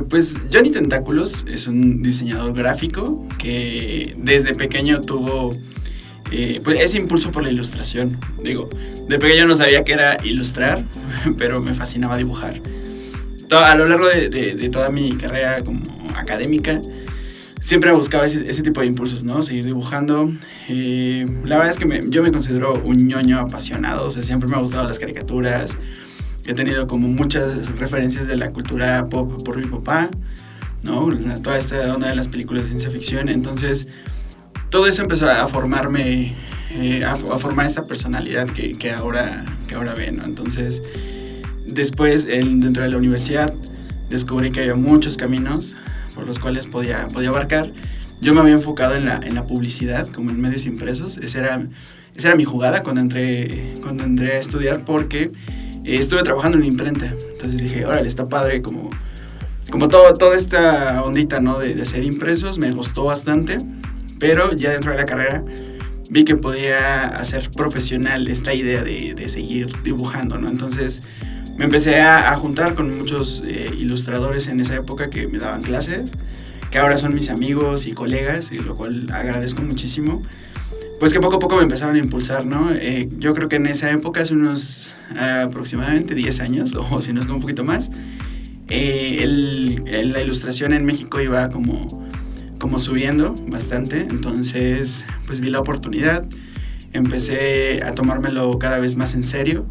Pues Johnny Tentáculos es un diseñador gráfico que desde pequeño tuvo pues ese impulso por la ilustración. Digo, de pequeño no sabía qué era ilustrar, pero me fascinaba dibujar. A lo largo de toda mi carrera como académica, siempre buscaba ese tipo de impulsos, ¿no? Seguir dibujando. La verdad es que yo me considero un ñoño apasionado, o sea, siempre me han gustado las caricaturas. He tenido como muchas referencias de la cultura pop por mi papá, ¿no? Toda esta onda de las películas de ciencia ficción. Entonces, todo eso empezó a formarme, a formar esta personalidad que ahora ven, ¿no? Entonces, después, dentro de la universidad, descubrí que había muchos caminos por los cuales podía abarcar. Yo me había enfocado en la publicidad, como en medios impresos. Esa era mi jugada cuando entré a estudiar, porque estuve trabajando en una imprenta. Entonces dije, órale, está padre, como toda esta ondita, ¿no? de hacer impresos, me gustó bastante. Pero ya dentro de la carrera vi que podía hacer profesional esta idea de seguir dibujando, ¿no? Entonces me empecé a juntar con muchos ilustradores en esa época que me daban clases, que ahora son mis amigos y colegas, y lo cual agradezco muchísimo. Pues que poco a poco me empezaron a impulsar, ¿no? Yo creo que en esa época, hace unos aproximadamente 10 años, o si no es como un poquito más, la ilustración en México iba como subiendo bastante. Entonces pues vi la oportunidad, empecé a tomármelo cada vez más en serio,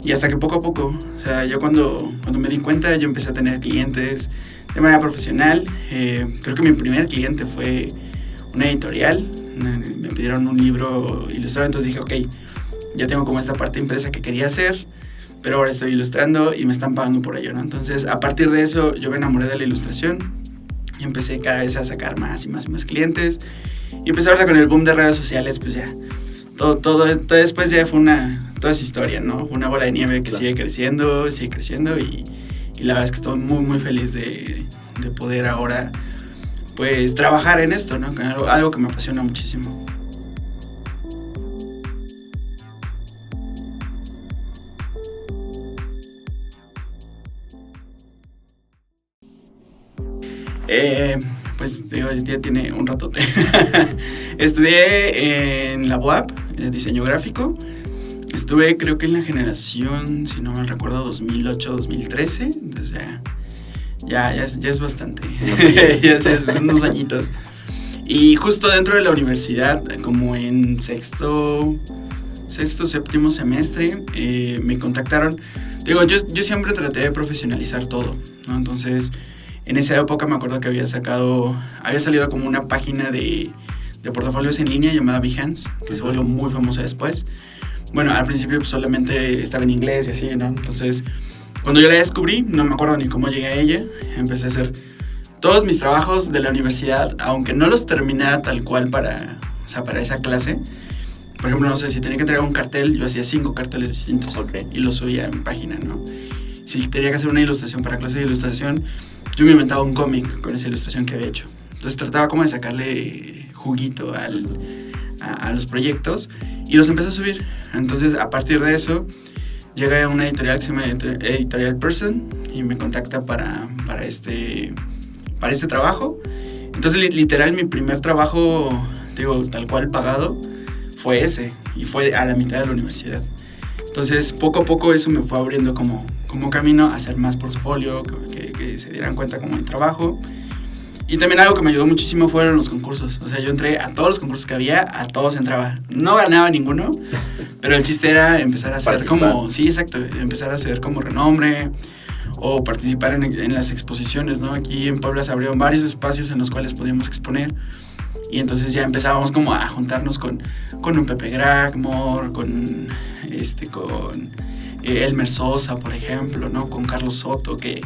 y hasta que poco a poco, o sea, yo cuando me di cuenta, yo empecé a tener clientes de manera profesional. Creo que mi primer cliente fue una editorial. Me pidieron un libro ilustrado, entonces dije, ok, ya tengo como esta parte impresa que quería hacer, pero ahora estoy ilustrando y me están pagando por ello, ¿no? Entonces, a partir de eso, yo me enamoré de la ilustración y empecé cada vez a sacar más y más y más clientes. Y empecé ahora con el boom de redes sociales, pues ya, todo después ya fue toda esa historia, ¿no? Fue una bola de nieve que sigue creciendo, y la verdad es que estoy muy, muy feliz de poder ahora pues trabajar en esto, ¿no? Algo que me apasiona muchísimo. Pues digo, ya tiene un ratote. Estudié en la UAP, diseño gráfico. Estuve, creo que en la generación, si no mal recuerdo, 2008-2013. Entonces ya es bastante. Ya es unos añitos. Y justo dentro de la universidad, como en sexto, séptimo semestre, me contactaron. Digo, yo siempre traté de profesionalizar todo, ¿no? Entonces, en esa época me acuerdo que había salido como una página de portafolios en línea llamada Behance, que se volvió muy famosa después. Bueno, al principio pues, solamente estaba en inglés y así, ¿no? Entonces, cuando yo la descubrí, no me acuerdo ni cómo llegué a ella. Empecé a hacer todos mis trabajos de la universidad, aunque no los terminara tal cual para esa clase. Por ejemplo, no sé, si tenía que entregar un cartel, yo hacía 5 carteles distintos, okay, y los subía en mi página, ¿no? Si tenía que hacer una ilustración para clase de ilustración, yo me inventaba un cómic con esa ilustración que había hecho. Entonces trataba como de sacarle juguito a los proyectos y los empecé a subir. Entonces, a partir de eso, llega a una editorial que se llama Editorial Person y me contacta para este trabajo. Entonces, literal, mi primer trabajo, digo, tal cual pagado, fue ese, y fue a la mitad de la universidad. Entonces, poco a poco eso me fue abriendo como camino a hacer más portfolio, que se dieran cuenta como mi trabajo. Y también algo que me ayudó muchísimo fueron los concursos. O sea, yo entré a todos los concursos que había, a todos entraba. No ganaba ninguno, pero el chiste era empezar a hacer como... Sí, exacto, empezar a hacer como renombre o participar en las exposiciones, ¿no? Aquí en Puebla se abrieron varios espacios en los cuales podíamos exponer. Y entonces ya empezábamos como a juntarnos con un Pepe Gragmore, con Elmer Sosa, por ejemplo, ¿no? Con Carlos Soto, que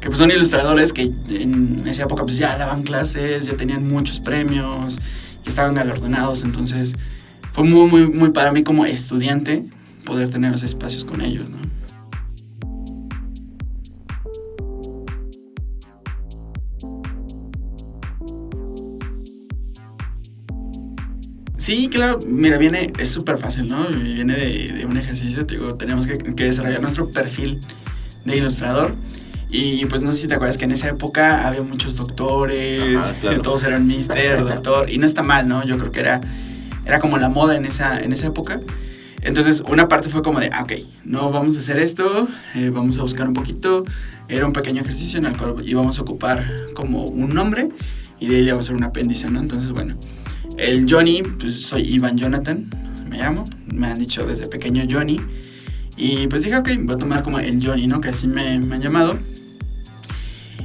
pues son ilustradores que en esa época pues ya daban clases, ya tenían muchos premios, y estaban galardonados. Entonces fue muy, muy, muy para mí como estudiante poder tener los espacios con ellos, ¿no? Sí, claro, mira, es súper fácil, ¿no? Viene de un ejercicio, te digo, tenemos que desarrollar nuestro perfil de ilustrador. Y pues no sé si te acuerdas que en esa época había muchos doctores, Ajá, claro. todos eran mister, doctor, y no está mal, ¿no? Yo creo que era como la moda en esa época. Entonces una parte fue como de, ok, no vamos a hacer esto, vamos a buscar un poquito. Era un pequeño ejercicio en el cual íbamos a ocupar como un nombre y de ahí le vamos a hacer un apéndice, ¿no? Entonces, bueno, el Johnny, pues soy Iván Jonathan, me llamo, me han dicho desde pequeño Johnny. Y pues dije, ok, voy a tomar como el Johnny, ¿no? Que así me han llamado.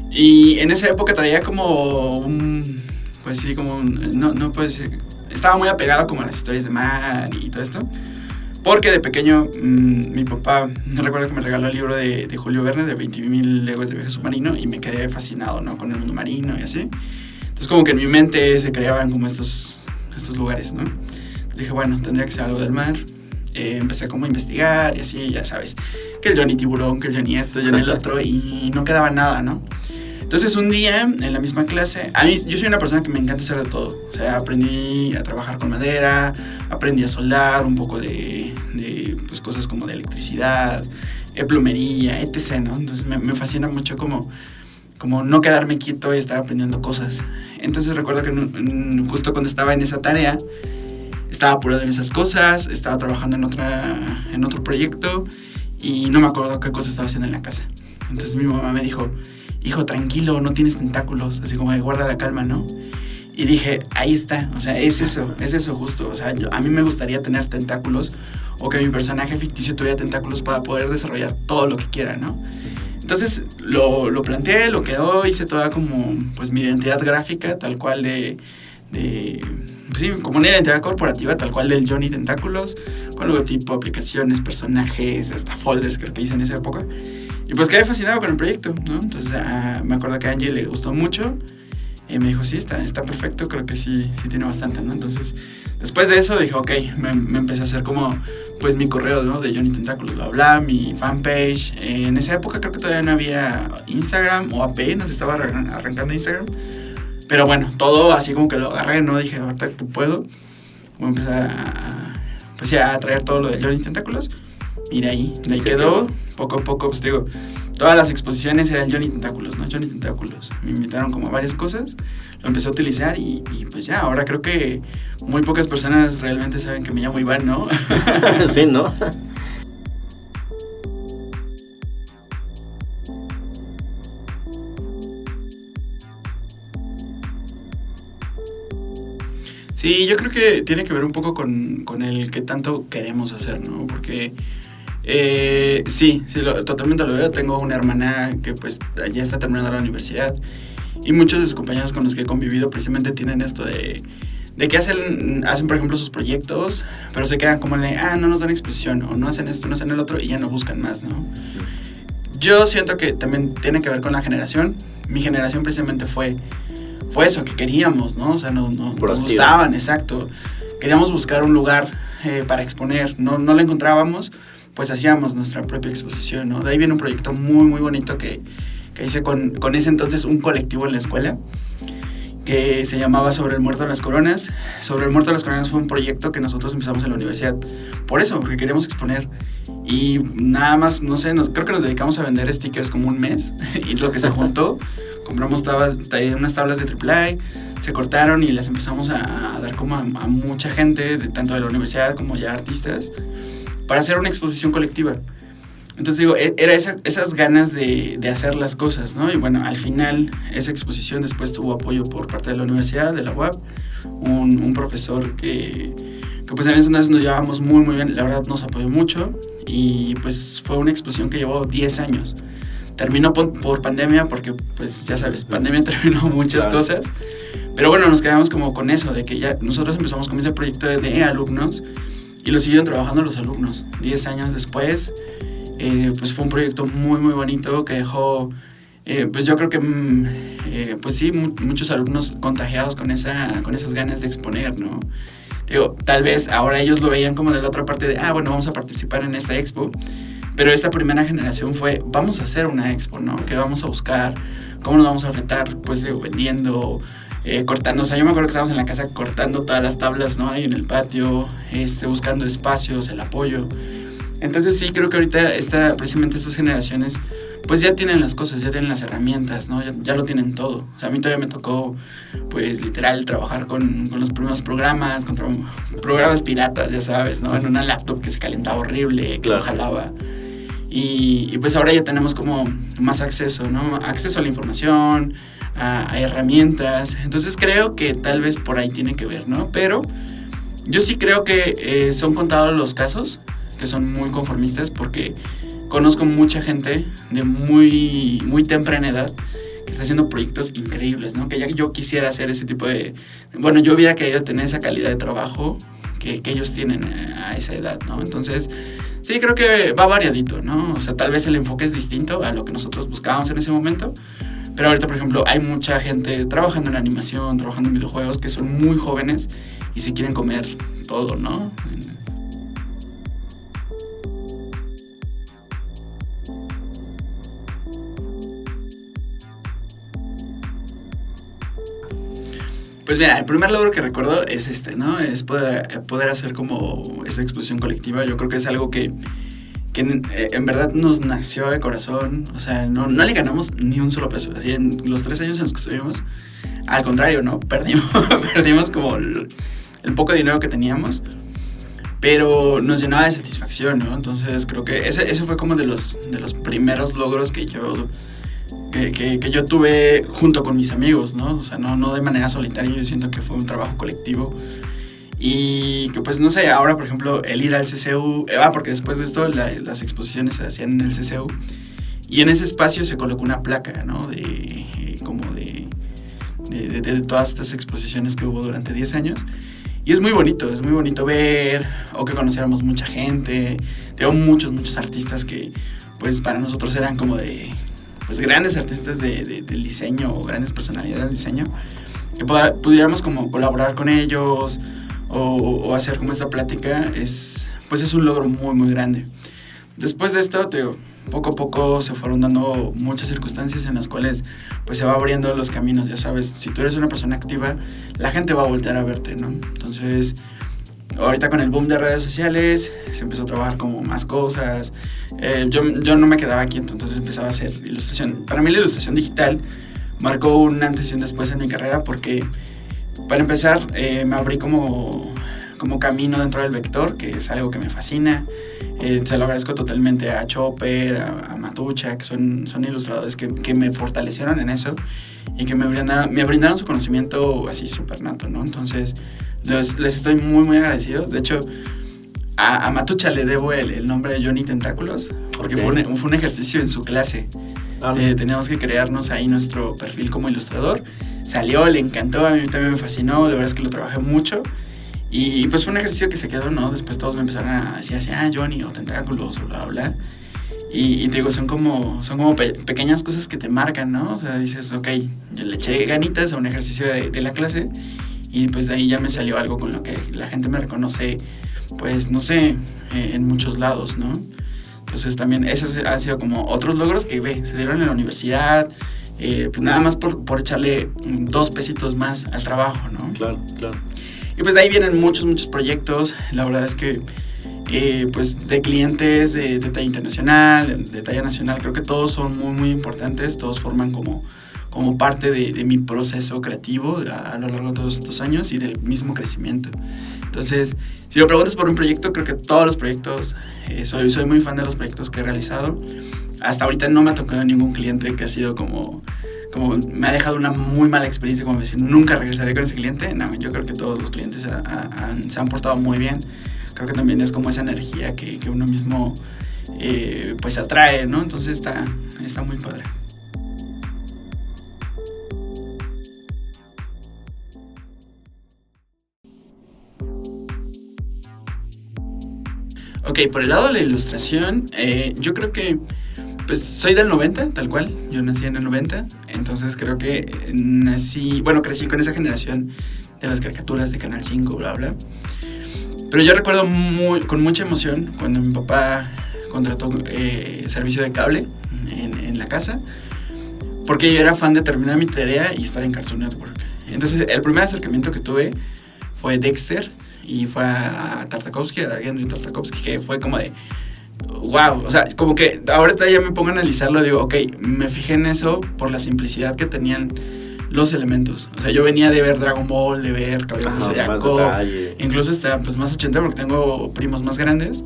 Y en esa época traía como pues sí, como no puedo decir, estaba muy apegado como a las historias de mar y todo esto. Porque de pequeño mi papá, no recuerdo que me regaló el libro de Julio Verne, de 20.000 leguas de viaje submarino, y me quedé fascinado, ¿no? Con el mundo marino y así. Entonces como que en mi mente se creaban como estos lugares, ¿no? Dije, bueno, tendría que ser algo del mar. Empecé como a investigar y así, ya sabes, que el Johnny tiburón, que el Johnny esto, Johnny el otro, y no quedaba nada, ¿no? Entonces un día en la misma clase, yo soy una persona que me encanta hacer de todo, o sea, aprendí a trabajar con madera, aprendí a soldar, un poco de pues, cosas como de electricidad, plomería, etc., ¿no? Entonces me fascina mucho como no quedarme quieto y estar aprendiendo cosas. Entonces recuerdo que justo cuando estaba en esa tarea, estaba apurado en esas cosas, estaba trabajando en otro proyecto y no me acuerdo qué cosa estaba haciendo en la casa. Entonces mi mamá me dijo, hijo, tranquilo, no tienes tentáculos, así como de guarda la calma, ¿no? Y dije, ahí está, o sea, es eso justo, o sea, a mí me gustaría tener tentáculos o que mi personaje ficticio tuviera tentáculos para poder desarrollar todo lo que quiera, ¿no? Entonces lo planteé, lo quedó, hice toda como pues mi identidad gráfica, tal cual pues sí, como una identidad corporativa, tal cual del Johnny Tentáculos, con logotipo, aplicaciones, personajes, hasta folders creo que hice en esa época. Y pues quedé fascinado con el proyecto, ¿no? Entonces me acuerdo que a Angie le gustó mucho. Y me dijo, sí, está perfecto, creo que sí tiene bastante, ¿no? Entonces, después de eso dije, ok, me empecé a hacer como, pues, mi correo, ¿no? De Johnny Tentáculos, bla, bla, mi fanpage. En esa época creo que todavía no había Instagram, o apenas estaba arrancando Instagram. Pero bueno, todo así como que lo agarré, ¿no? Dije, ahorita que puedo. Voy a empezar pues ya, a traer todo lo de Johnny Tentáculos. Y de ahí quedó, poco a poco, pues digo, todas las exposiciones eran Johnny Tentáculos, ¿no? Johnny Tentáculos. Me invitaron como a varias cosas, lo empecé a utilizar y pues ya, ahora creo que muy pocas personas realmente saben que me llamo Iván, ¿no? Sí, ¿no? Sí, yo creo que tiene que ver un poco con el que tanto queremos hacer, ¿no? Porque sí, totalmente lo veo. Tengo una hermana que pues ya está terminando la universidad y muchos de sus compañeros con los que he convivido precisamente tienen esto de que hacen por ejemplo sus proyectos, pero se quedan como no nos dan exposición, o no hacen esto, no hacen el otro y ya no buscan más, ¿no? Yo siento que también tiene que ver con la generación. Mi generación precisamente fue eso que queríamos, ¿no? O sea, nos gustaban, exacto. Queríamos buscar un lugar para exponer, no lo encontrábamos, pues hacíamos nuestra propia exposición, ¿no? De ahí viene un proyecto muy, muy bonito que hice con ese entonces un colectivo en la escuela que se llamaba Sobre el Muerto de las Coronas. Sobre el Muerto de las Coronas fue un proyecto que nosotros empezamos en la universidad. Por eso, porque queríamos exponer. Y nada más, no sé, creo que nos dedicamos a vender stickers como un mes. Y lo que se juntó, compramos unas tablas de AAA, se cortaron y las empezamos a dar como a mucha gente, tanto de la universidad como ya artistas, para hacer una exposición colectiva. Entonces digo, era esas ganas de hacer las cosas, ¿no? Y bueno, al final esa exposición después tuvo apoyo por parte de la universidad, de la UAP, un profesor que pues en ese entonces nos llevábamos muy, muy bien, la verdad nos apoyó mucho y pues fue una exposición que llevó 10 años. Terminó por pandemia porque pues ya sabes, pandemia terminó muchas cosas, pero bueno, nos quedamos como con eso, de que ya nosotros empezamos con ese proyecto de alumnos y lo siguieron trabajando los alumnos. 10 años después, pues fue un proyecto muy, muy bonito que dejó, pues yo creo que, pues sí, muchos alumnos contagiados con esas ganas de exponer, ¿no? Digo, tal vez ahora ellos lo veían como de la otra parte de, bueno, vamos a participar en esta expo, pero esta primera generación fue, vamos a hacer una expo, ¿no? ¿Qué vamos a buscar? ¿Cómo nos vamos a enfrentar? Pues digo, vendiendo, cortando, o sea, yo me acuerdo que estábamos en la casa cortando todas las tablas, ¿no? Ahí en el patio, buscando espacios, el apoyo. Entonces sí, creo que ahorita precisamente estas generaciones pues ya tienen las cosas, ya tienen las herramientas, ¿no? Ya lo tienen todo. O sea, a mí todavía me tocó, pues, literal, trabajar con los primeros programas, con programas piratas, ya sabes, ¿no? En una laptop que se calentaba horrible, que no jalaba. Y pues ahora ya tenemos como más acceso, ¿no? Acceso a la información, a herramientas. Entonces creo que tal vez por ahí tiene que ver, ¿no? Pero yo sí creo que son contados los casos que son muy conformistas, porque conozco mucha gente de muy, muy temprana edad que está haciendo proyectos increíbles, ¿no? Que ya yo quisiera hacer ese tipo de... Bueno, yo hubiera querido tener esa calidad de trabajo que ellos tienen a esa edad, ¿no? Entonces, sí, creo que va variadito, ¿no? O sea, tal vez el enfoque es distinto a lo que nosotros buscábamos en ese momento, pero ahorita, por ejemplo, hay mucha gente trabajando en animación, trabajando en videojuegos, que son muy jóvenes y se quieren comer todo, ¿no? Pues mira, el primer logro que recuerdo es ¿no? Es poder hacer como esta exposición colectiva. Yo creo que es algo que en verdad nos nació de corazón. O sea, no le ganamos ni un solo peso. Así, en los 3 años en los que estuvimos, al contrario, ¿no? Perdimos como el poco dinero que teníamos, pero nos llenaba de satisfacción, ¿no? Entonces creo que ese fue como de los primeros logros que yo tuve junto con mis amigos, ¿no? O sea, no de manera solitaria. Yo siento que fue un trabajo colectivo. Y que pues no sé, ahora por ejemplo el ir al CCU, porque después de esto las exposiciones se hacían en el CCU, y en ese espacio se colocó una placa, ¿no? De todas estas exposiciones que hubo durante 10 años. Y es muy bonito ver, o que conociéramos mucha gente. Tengo muchos artistas que pues para nosotros eran como de... pues grandes artistas del diseño, o grandes personalidades del diseño, que pudiéramos como colaborar con ellos o hacer como esta plática, es un logro muy, muy grande. Después de esto, poco a poco se fueron dando muchas circunstancias en las cuales pues se va abriendo los caminos, ya sabes, si tú eres una persona activa, la gente va a voltear a verte, ¿no? Entonces, ahorita con el boom de redes sociales se empezó a trabajar como más cosas. Yo no me quedaba quieto, entonces empezaba a hacer ilustración. Para mí la ilustración digital marcó un antes y un después en mi carrera, porque para empezar me abrí como camino dentro del vector, que es algo que me fascina. Se lo agradezco totalmente a Chopper, a Matucha, que son ilustradores que me fortalecieron en eso y que me brindaron su conocimiento así súper nato, ¿no? Entonces les estoy muy, muy agradecido. De hecho, a Matucha le debo el nombre de Johnny Tentáculos, porque okay, fue un ejercicio en su clase. Teníamos que crearnos ahí nuestro perfil como ilustrador. Salió, le encantó, a mí también me fascinó, la verdad es que lo trabajé mucho. Y pues fue un ejercicio que se quedó, ¿no? Después todos me empezaron a decir así, Johnny, o Tentáculos, o bla, bla. Y te digo, son como pequeñas cosas que te marcan, ¿no? O sea, dices, ok, yo le eché ganitas a un ejercicio de la clase, y pues de ahí ya me salió algo con lo que la gente me reconoce, pues, no sé, en muchos lados, ¿no? Entonces también esos han sido como otros logros que se dieron en la universidad, pues nada más por echarle 2 pesitos más al trabajo, ¿no? Claro. Y pues de ahí vienen muchos proyectos. La verdad es que pues de clientes de talla internacional, de talla nacional, creo que todos son muy, muy importantes. Todos forman como parte de mi proceso creativo a lo largo de todos estos años y del mismo crecimiento. Entonces, si me preguntas por un proyecto, creo que todos los proyectos, soy muy fan de los proyectos que he realizado. Hasta ahorita no me ha tocado ningún cliente que ha sido como me ha dejado una muy mala experiencia, como decir, nunca regresaré con ese cliente. No, yo creo que todos los clientes se han portado muy bien. Creo que también es como esa energía que uno mismo pues atrae, ¿no? Entonces está muy padre. Ok, por el lado de la ilustración, yo creo que pues soy del 90, tal cual. Yo nací en el 90, entonces creo que crecí con esa generación de las caricaturas de Canal 5, bla, bla. Pero yo recuerdo con mucha emoción cuando mi papá contrató servicio de cable en la casa, porque yo era fan de terminar mi tarea y estar en Cartoon Network. Entonces el primer acercamiento que tuve fue Dexter, y fue a Tartakovsky, a Henry Tartakovsky, que fue como de... wow, o sea, como que ahorita ya me pongo a analizarlo, digo, ok, me fijé en eso por la simplicidad que tenían los elementos. O sea, yo venía de ver Dragon Ball, de ver Caballeros del Zodiaco, incluso hasta pues más 80 porque tengo primos más grandes,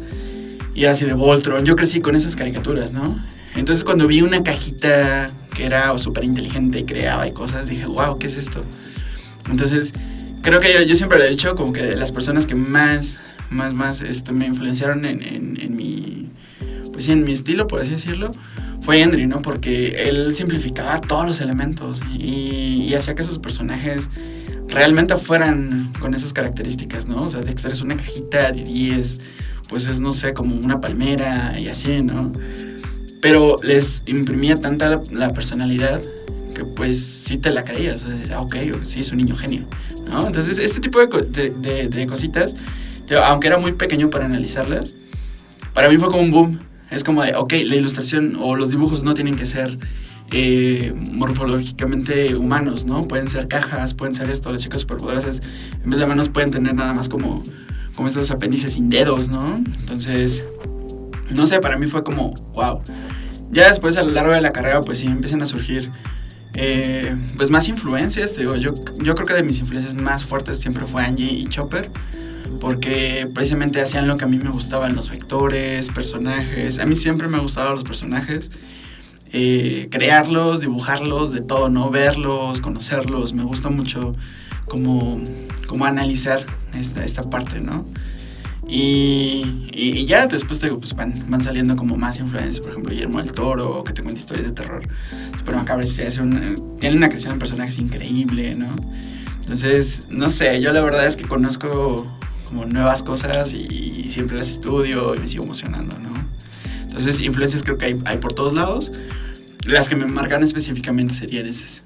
y era así de Voltron. Yo crecí con esas caricaturas, ¿no? Entonces cuando vi una cajita que era súper inteligente y creaba y cosas, dije, wow, ¿qué es esto? Entonces, creo que yo siempre lo he dicho, como que las personas que más me influenciaron en mi, pues sí, en mi estilo, por así decirlo, fue Hendry, ¿no? Porque él simplificaba todos los elementos y hacía que sus personajes realmente fueran con esas características, ¿no? O sea, Dexter es una cajita, Didi es, pues es, no sé, como una palmera y así, ¿no? Pero les imprimía tanta la personalidad que pues sí te la creías. O sea, ok, sí es un niño genio, ¿no? Entonces, este tipo de cositas, aunque era muy pequeño para analizarlas, para mí fue como un boom. Es como de, ok, la ilustración o los dibujos no tienen que ser morfológicamente humanos, ¿no? Pueden ser cajas, pueden ser esto. Las chicas superpoderosas, en vez de manos, pueden tener nada más como estos apéndices sin dedos, ¿no? Entonces, no sé, para mí fue como, wow. Ya después, a lo largo de la carrera, pues sí empiezan a surgir pues más influencias. Te digo, yo creo que de mis influencias más fuertes siempre fue Angie y Chopper, porque precisamente hacían lo que a mí me gustaban, los vectores, personajes. A mí siempre me gustaban los personajes, crearlos, dibujarlos, de todo, ¿no? Verlos, conocerlos. Me gusta mucho como analizar esta parte, ¿no? Y ya después te digo, pues van saliendo como más influencias, por ejemplo, Guillermo del Toro, que te cuenta historias de terror super macabras, tiene una creación de personajes increíble, ¿no? Entonces, no sé, yo la verdad es que conozco como nuevas cosas y siempre las estudio y me sigo emocionando, ¿no? Entonces, influencias creo que hay por todos lados. Las que me marcan específicamente serían esas.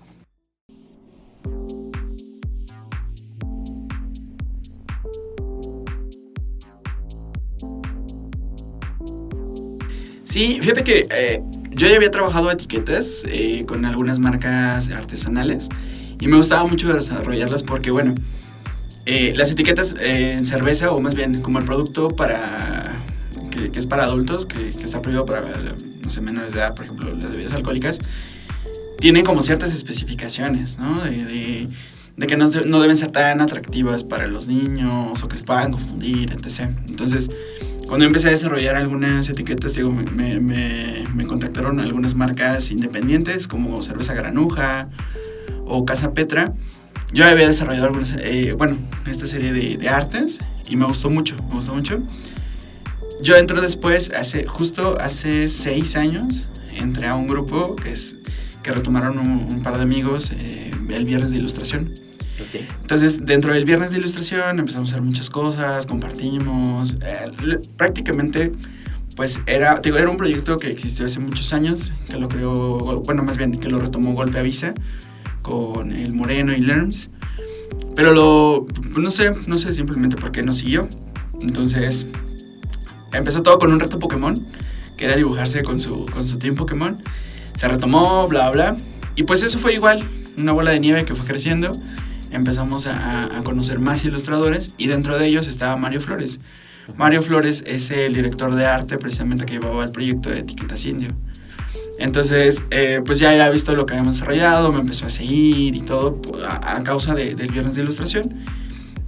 Sí, fíjate que yo ya había trabajado etiquetas con algunas marcas artesanales y me gustaba mucho desarrollarlas porque, bueno, las etiquetas en cerveza, o más bien como el producto que es para adultos, que está prohibido para, no sé, menores de edad, por ejemplo, las bebidas alcohólicas, tienen como ciertas especificaciones, ¿no? De que no deben ser tan atractivas para los niños o que se puedan confundir, etc. Entonces, cuando empecé a desarrollar algunas etiquetas, digo, me contactaron algunas marcas independientes como Cerveza Granuja o Casa Petra. Yo había desarrollado algunas, esta serie de artes y me gustó mucho. Yo entré después, hace 6 años, entré a un grupo que retomaron un par de amigos, el Viernes de Ilustración. Okay. Entonces, dentro del Viernes de Ilustración empezamos a hacer muchas cosas, compartimos. Prácticamente, pues era un proyecto que existió hace muchos años, que lo creó, bueno, más bien que lo retomó Golpe Avisa con el Moreno y Lerms. Pero no sé simplemente por qué no siguió. Entonces, empezó todo con un reto Pokémon, que era dibujarse con su team Pokémon. Se retomó, bla, bla. Y pues eso fue igual, una bola de nieve que fue creciendo. Empezamos a conocer más ilustradores y dentro de ellos estaba Mario Flores. Mario Flores es el director de arte precisamente que llevaba el proyecto de Etiquetas Indio. Entonces, pues ya había visto lo que habíamos desarrollado, me empezó a seguir y todo a causa del Viernes de Ilustración.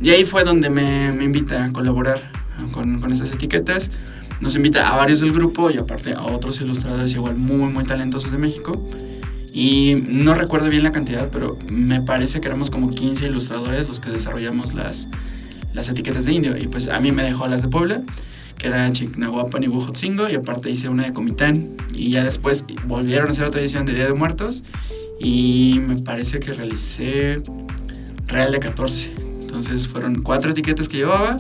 Y ahí fue donde me invita a colaborar con estas etiquetas. Nos invita a varios del grupo y aparte a otros ilustradores igual muy, muy talentosos de México. Y no recuerdo bien la cantidad, pero me parece que éramos como 15 ilustradores los que desarrollamos las etiquetas de Indio. Y pues a mí me dejó las de Puebla, que era Chignahuapan y Huejotzingo, y aparte hice una de Comitán. Y ya después volvieron a hacer otra edición de Día de Muertos y me parece que realicé Real de 14. Entonces fueron 4 etiquetas que llevaba.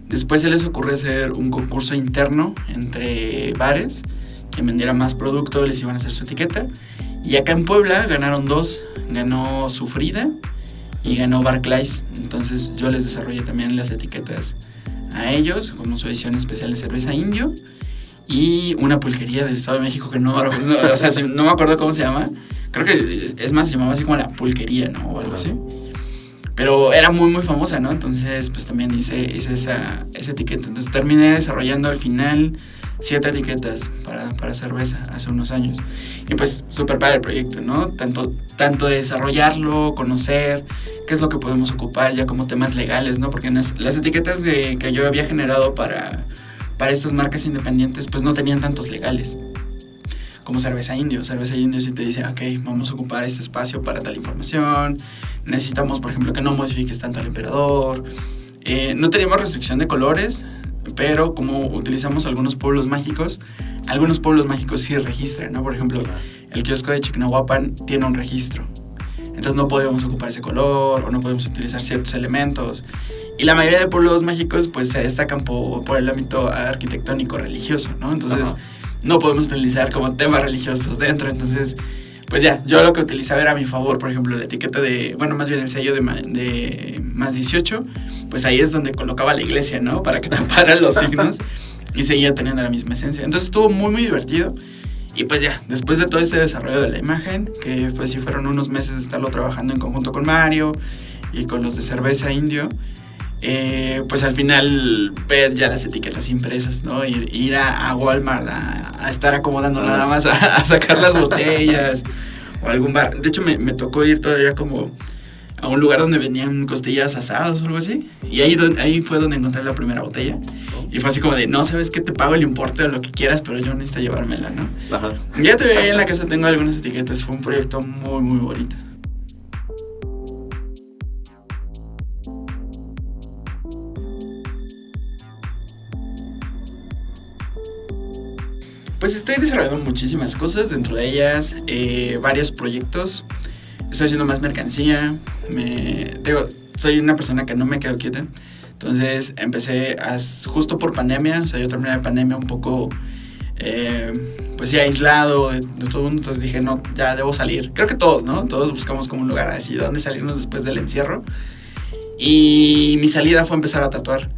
Después se les ocurre hacer un concurso interno entre bares. Quien vendiera más producto les iban a hacer su etiqueta. Y acá en Puebla ganaron 2. Ganó Sufrida y ganó Barclays. Entonces yo les desarrollé también las etiquetas a ellos, como su edición especial de cerveza Indio. Y una pulquería del Estado de México que no me acuerdo cómo se llama. Creo que es más, se llamaba así como La Pulquería, ¿no? O algo así. Pero era muy, muy famosa, ¿no? Entonces, pues también hice esa etiqueta. Entonces terminé desarrollando al final 7 etiquetas para cerveza hace unos años. Y pues súper padre el proyecto, ¿no? Tanto de desarrollarlo, conocer qué es lo que podemos ocupar ya como temas legales, ¿no? Porque las etiquetas que yo había generado para estas marcas independientes pues no tenían tantos legales. Como Cerveza Indio sí te dice, ok, vamos a ocupar este espacio para tal información, necesitamos, por ejemplo, que no modifiques tanto al emperador. No teníamos restricción de colores, pero como utilizamos algunos pueblos mágicos sí registran, ¿no? Por ejemplo, el kiosco de Chignahuapan tiene un registro, entonces no podemos ocupar ese color o no podemos utilizar ciertos elementos. Y la mayoría de pueblos mágicos pues se destacan por el ámbito arquitectónico religioso, ¿no? Entonces no podemos utilizar como temas religiosos dentro. Entonces, pues ya, yo lo que utilizaba era a mi favor. Por ejemplo, la etiqueta más bien el sello de más 18, pues ahí es donde colocaba la iglesia, ¿no? Para que taparan los signos y seguía teniendo la misma esencia. Entonces estuvo muy, muy divertido. Y pues ya, después de todo este desarrollo de la imagen, que pues sí fueron unos meses de estarlo trabajando en conjunto con Mario y con los de Cerveza Indio, pues al final ver ya las etiquetas impresas, ¿no? Ir a Walmart a estar acomodando nada más a sacar las botellas o algún bar. De hecho me tocó ir todavía como a un lugar donde vendían costillas asadas o algo así, y ahí fue donde encontré la primera botella. Y fue así como de, no, ¿sabes qué? Te pago el importe o lo que quieras, pero yo necesito llevármela, ¿no? Ajá. Ya te veo ahí en la casa, tengo algunas etiquetas. Fue un proyecto muy, muy bonito. Pues estoy desarrollando muchísimas cosas, dentro de ellas varios proyectos. Estoy haciendo más mercancía. Soy una persona que no me quedo quieta. Entonces empecé justo por pandemia. O sea, yo terminé la pandemia un poco, pues sí, aislado de todo el mundo. Entonces dije, no, ya debo salir. Creo que todos, ¿no? Todos buscamos como un lugar así, donde salirnos después del encierro. Y mi salida fue empezar a tatuar.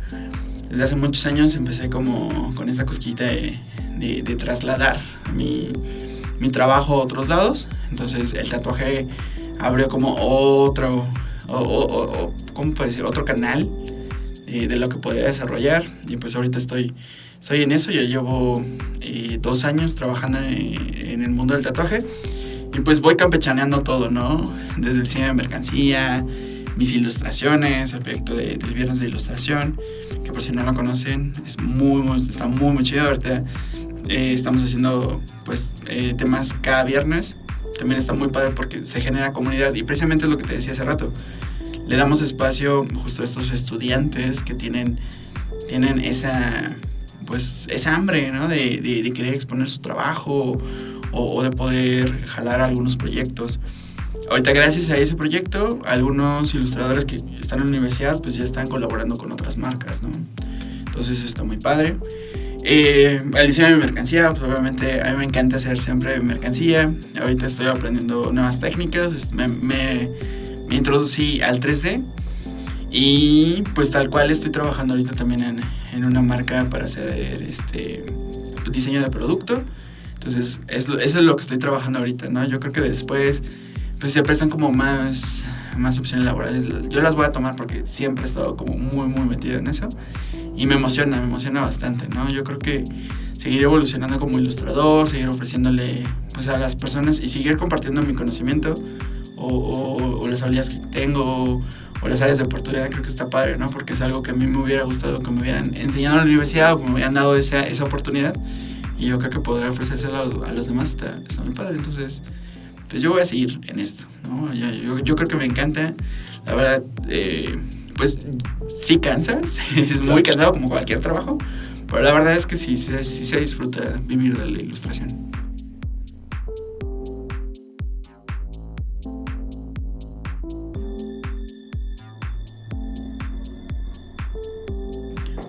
Desde hace muchos años empecé como con esta cosquillita de trasladar mi trabajo a otros lados. Entonces el tatuaje abrió como ¿cómo puede decir? Otro canal de lo que podía desarrollar. Y pues ahorita estoy en eso. Yo llevo 2 años trabajando en el mundo del tatuaje. Y pues voy campechaneando todo, ¿no? Desde el diseño de mercancía, mis ilustraciones, el proyecto del Viernes de Ilustración, que por si no lo conocen, está muy, muy chido. Ahorita estamos haciendo pues temas cada viernes. También está muy padre porque se genera comunidad, y precisamente es lo que te decía hace rato. Le damos espacio justo a estos estudiantes que tienen esa hambre, ¿no? de querer exponer su trabajo o de poder jalar algunos proyectos. Ahorita, gracias a ese proyecto, algunos ilustradores que están en la universidad pues ya están colaborando con otras marcas, ¿no? Entonces eso está muy padre. El diseño de mercancía, pues obviamente a mí me encanta hacer siempre mercancía. Ahorita estoy aprendiendo nuevas técnicas. Me introducí al 3D y pues tal cual estoy trabajando ahorita también en una marca para hacer diseño de producto. Entonces eso es lo que estoy trabajando ahorita, ¿no? Yo creo que después pues se prestan como más opciones laborales. Yo las voy a tomar porque siempre he estado como muy, muy metido en eso. Y me emociona bastante, ¿no? Yo creo que seguir evolucionando como ilustrador, seguir ofreciéndole pues a las personas y seguir compartiendo mi conocimiento o las habilidades que tengo o las áreas de oportunidad, creo que está padre, ¿no? Porque es algo que a mí me hubiera gustado que me hubieran enseñado en la universidad o que me hubieran dado esa oportunidad. Y yo creo que poder ofrecérselo a los demás está muy padre. Entonces, pues yo voy a seguir en esto, ¿no? Yo creo que me encanta. La verdad, pues sí cansas, es muy cansado como cualquier trabajo, pero la verdad es que sí se disfruta vivir de la ilustración.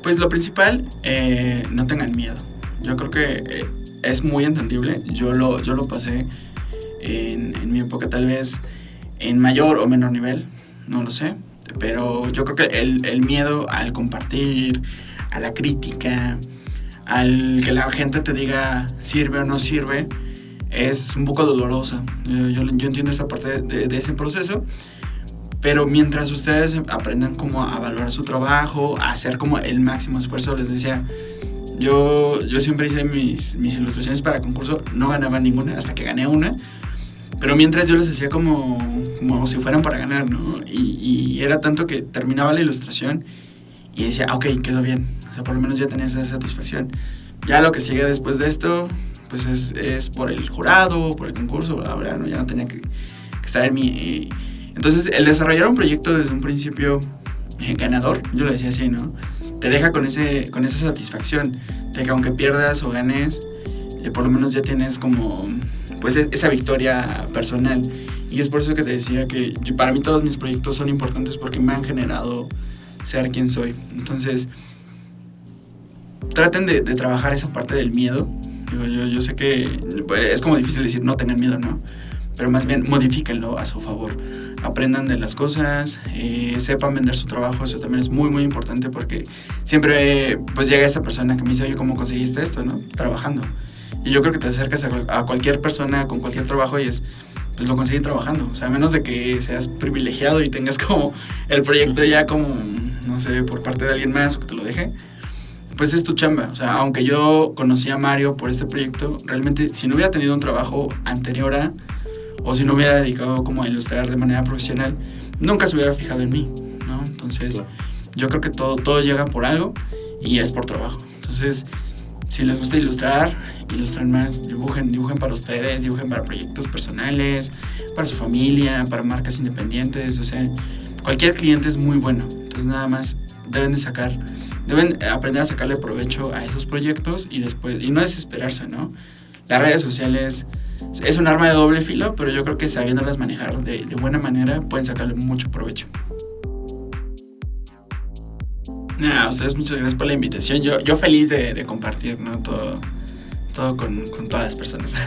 Pues lo principal, no tengan miedo. Yo creo que es muy entendible. Yo lo pasé en mi época, tal vez en mayor o menor nivel, no lo sé. Pero yo creo que el miedo al compartir, a la crítica, al que la gente te diga sirve o no sirve, es un poco dolorosa. Yo entiendo esa parte de ese proceso, pero mientras ustedes aprendan como a valorar su trabajo, a hacer como el máximo esfuerzo, les decía, Yo siempre hice mis ilustraciones para concurso, no ganaba ninguna hasta que gané una, pero mientras yo las hacía como si fueran para ganar, ¿no? Y era tanto que terminaba la ilustración y decía, ok, quedó bien, o sea, por lo menos ya tenía esa satisfacción. Ya lo que sigue después de esto, pues es por el jurado, por el concurso, bla, bla, ¿no? Ya no tenía que estar en mi... Entonces, el desarrollar un proyecto desde un principio ganador, yo lo decía así, ¿no? Te deja con esa satisfacción de que aunque pierdas o ganes, por lo menos ya tienes como pues esa victoria personal. Y es por eso que te decía que para mí todos mis proyectos son importantes porque me han generado ser quien soy. Entonces, traten de trabajar esa parte del miedo. Yo sé que pues, es como difícil decir no tengan miedo, ¿no? Pero más bien modifíquenlo a su favor. Aprendan de las cosas, sepan vender su trabajo, eso también es muy, muy importante porque siempre pues llega esta persona que me dice, oye, ¿cómo conseguiste esto, no? Trabajando. Y yo creo que te acercas a cualquier persona con cualquier trabajo y pues lo conseguí trabajando. O sea, a menos de que seas privilegiado y tengas como el proyecto ya como, no sé, por parte de alguien más o que te lo deje, pues es tu chamba. O sea, aunque yo conocí a Mario por este proyecto, realmente si no hubiera tenido un trabajo anterior a, o si no hubiera dedicado como a ilustrar de manera profesional, nunca se hubiera fijado en mí, ¿no? Entonces, claro, yo creo que todo llega por algo y es por trabajo. Entonces, si les gusta ilustrar, ilustren más, dibujen para ustedes, dibujen para proyectos personales, para su familia, para marcas independientes, o sea, cualquier cliente es muy bueno. Entonces, nada más deben aprender a sacarle provecho a esos proyectos y después, y no desesperarse, ¿no? Las redes sociales es un arma de doble filo, pero yo creo que sabiéndolas manejar de buena manera pueden sacarle mucho provecho. A ustedes muchas gracias por la invitación. Yo feliz de compartir, ¿no? Todo con todas las personas.